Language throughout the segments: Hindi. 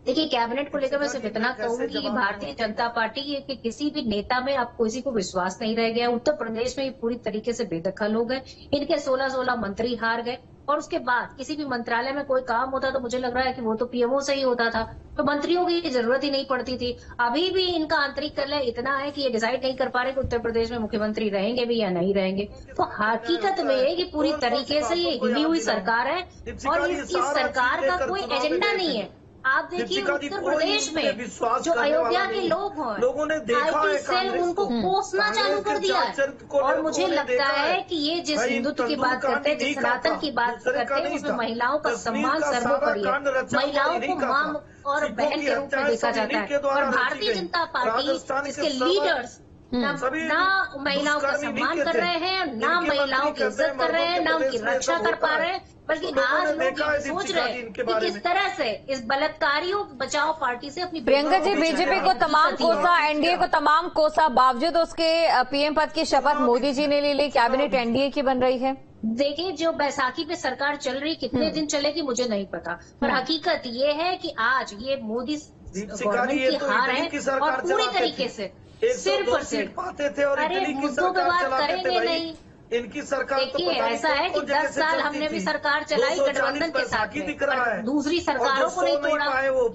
देखिए, कैबिनेट को लेकर मैं सिर्फ इतना कहूंगी कि भारतीय जनता पार्टी के किसी भी नेता में अब किसी को विश्वास नहीं रह गया। उत्तर प्रदेश में ये पूरी तरीके से बेदखल हो गए। इनके 16-16 मंत्री हार गए और उसके बाद किसी भी मंत्रालय में कोई काम होता तो मुझे लग रहा है कि वो तो पीएमओ से ही होता था, तो मंत्रियों की जरूरत ही नहीं पड़ती थी। अभी भी इनका आंतरिक कलह इतना है कि ये डिसाइड नहीं कर पा रहे कि उत्तर प्रदेश में मुख्यमंत्री रहेंगे भी या नहीं रहेंगे। तो हकीकत में ये पूरी तरीके से ये हिली हुई सरकार है और इसकी सरकार का कोई एजेंडा नहीं है। आप देखिए उत्तर प्रदेश में जो अयोध्या के लोग हैं, लोगों ने देखा आईटी सेल उनको कोसना चालू कर दिया है। और मुझे लगता है कि ये जिस हिंदुत्व की बात करते हैं, जिस सनातन की बात करते हैं, उसमें महिलाओं का सम्मान सर्वोपरि है। महिलाओं को मां और बहन के रूप में देखा जाता है और भारतीय जनता पार्टी इसके लीडर्स ना महिलाओं का सम्मान कर रहे हैं, ना महिलाओं की इज्जत कर रहे हैं, ना उनकी रक्षा कर पा रहे हैं, बल्कि आज लोग सोच रहे हैं कि किस तरह से इस बलात्कारियों बचाओ पार्टी से अपनी। प्रियंका जी, बीजेपी को तमाम कोसा, एनडीए को तमाम कोसा, बावजूद उसके पीएम पद की शपथ मोदी जी ने ले ली। कैबिनेट एनडीए की बन रही है। देखिए, जो बैसाखी पे सरकार चल रही, कितने दिन चलेगी मुझे नहीं पता, पर हकीकत ये है कि आज ये मोदी गवर्नमेंट की हार है और पूरी तरीके से सिर्फ और सिर्फ पाते थे और अरे मुद्दों पे बात करेंगे नहीं। इनकी सरकार देखिए, ऐसा है कि 10 साल हमने भी सरकार चलाई गठबंधन के साथ में, दूसरी सरकारों को नहीं तोड़ा।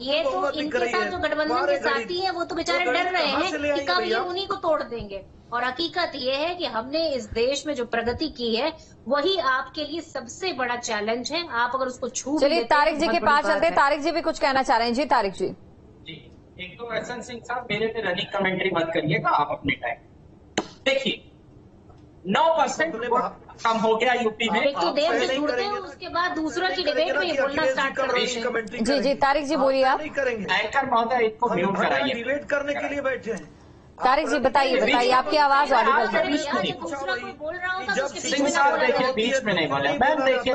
ये तो इनके साथ जो गठबंधन के साथी हैं वो तो बेचारे डर रहे हैं कि कब ये उन्हीं को तोड़ देंगे। और हकीकत ये है कि हमने इस देश में जो प्रगति की है वही आपके लिए सबसे बड़ा चैलेंज है। आप अगर उसको छू, चलिए तारिक जी के पास चलते हैं। तारिक जी भी कुछ कहना चाह रहे हैं। जी तारिक जी। एक तो एहसन सिंह साहब, मेरे पे रनिंग कमेंट्री मत करिएगा आप अपने टाइम। देखिए 9% कम हो गया यूपी में। एक तो देर से जुड़ते हैं, उसके बाद दूसरा की डिबेट में बोलना स्टार्ट कर देते हैं। जी जी तारिक जी बोलिए आप। एंकर महोदय इनको म्यूट कराइए। डिबेट करने के लिए बैठे हैं। तारिक जी बताइए आपकी आवाज ऑडिबल है। सिंह साहब देखिए बीच में नहीं बोले मैम। देखिए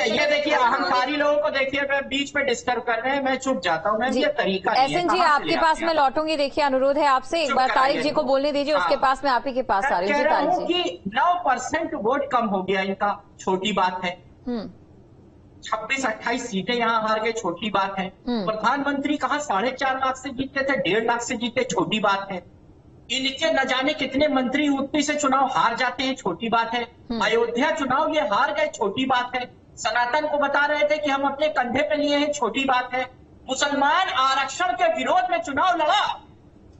ये देखिए अहंकारी लोगों को देखिए मैं बीच में डिस्टर्ब कर रहे हैं, मैं चुप जाता हूँ। मैम ये तरीका नहीं है। एहसन जी आपके पास मैं लौटूंगी। देखिए अनुरोध है आपसे, एक बार तारिक जी को बोलने दीजिए, उसके पास मैं आप ही के पास आ रही हूँ। जी तारिक जी। 9% वोट कम हो गया इनका, छोटी बात है। 26-28 सीटें यहाँ हार गए, छोटी बात है। प्रधानमंत्री कहाँ 4.5 लाख से जीते थे, 1.5 लाख से जीते, छोटी बात है। इनके न जाने कितने मंत्री यूपी से चुनाव हार जाते हैं, छोटी बात है। अयोध्या चुनाव ये हार गए, छोटी बात है। सनातन को बता रहे थे कि हम अपने कंधे पे लिए हैं, छोटी बात है। मुसलमान आरक्षण के विरोध में चुनाव लड़ा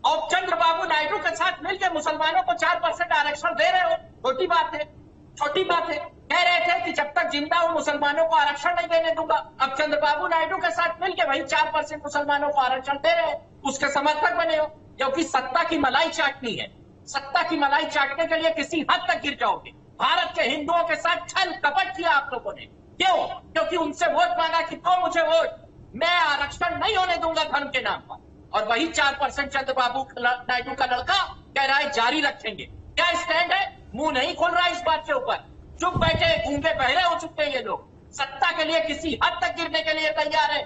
और चंद्रबाबू नायडू के साथ मिलकर मुसलमानों को 4% आरक्षण दे रहे हो, छोटी बात है। छोटी बात है। कह रहे थे कि जब तक जिंदा हूं मुसलमानों को आरक्षण नहीं देने दूंगा। अब चंद्रबाबू नायडू के साथ मिलकर वही 4% मुसलमानों को आरक्षण दे रहे हो, उसके समर्थक बने हो। क्योंकि सत्ता की मलाई चाटनी है। सत्ता की मलाई चाटने के लिए किसी हद तक गिर जाओगे। भारत के हिंदुओं के साथ छल कपट किया आप लोगों ने। क्यों? क्योंकि उनसे वोट मांगा कि तो मुझे वोट, मैं आरक्षण नहीं होने दूंगा धर्म के नाम पर। और वही 4% चंद्रबाबू नायडू का लड़का कह रहा है जारी रखेंगे। क्या स्टैंड है? मुंह नहीं खोल रहा इस बात के ऊपर, चुप बैठे, गूंगे बहरे हो चुके हैं ये लोग। सत्ता के लिए किसी हद तक गिरने के लिए तैयार है।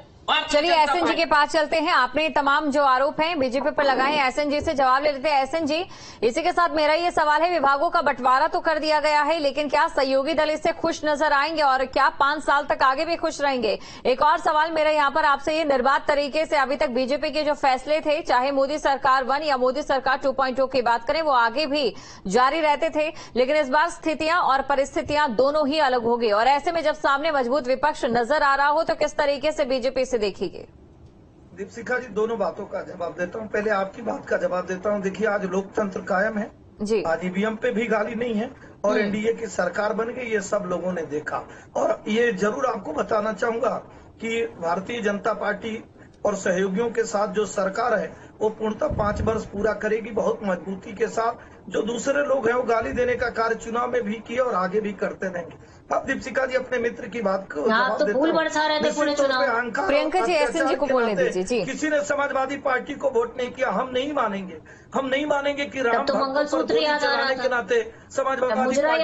चलिए एहसन जी के पास चलते हैं। आपने तमाम जो आरोप हैं बीजेपी पर लगाए हैं, एहसन जी से जवाब ले लेते हैं। एहसन जी, इसी के साथ मेरा ये सवाल है, विभागों का बंटवारा तो कर दिया गया है, लेकिन क्या सहयोगी दल इससे खुश नजर आएंगे और क्या 5 साल तक आगे भी खुश रहेंगे? एक और सवाल मेरा यहाँ पर आपसे, ये निर्बाध तरीके से अभी तक बीजेपी के जो फैसले थे, चाहे मोदी सरकार 1 या मोदी सरकार 2.0 की बात करें, वो आगे भी जारी रहते थे, लेकिन इस बार स्थितियां और परिस्थितियां दोनों ही अलग हो गई और ऐसे में जब सामने मजबूत विपक्ष नजर आ रहा हो तो किस तरीके से बीजेपी से देखिए? दीपशिखा जी, दोनों बातों का जवाब देता हूं। पहले आपकी बात का जवाब देता हूं। देखिए आज लोकतंत्र कायम है जी। आज ईवीएम पे भी गाली नहीं है और एनडीए की सरकार बन गई, ये सब लोगों ने देखा। और ये जरूर आपको बताना चाहूंगा कि भारतीय जनता पार्टी और सहयोगियों के साथ जो सरकार है वो पूर्णतः 5 वर्ष पूरा करेगी, बहुत मजबूती के साथ। जो दूसरे लोग हैं वो गाली देने का कार्य चुनाव में भी किया और आगे भी करते रहेंगे। अब दीपशिखा जी अपने मित्र की बात को तो भूल बरसा रहे थे पूरे चुनाव। प्रियंका जी एहसन जी को बोलने दीजिए जी। किसी ने समाजवादी पार्टी को वोट नहीं किया, हम नहीं मानेंगे। हम नहीं मानेंगे कि राम तो मंगलसूत्र याद आ रहा था के नाते समाजवादी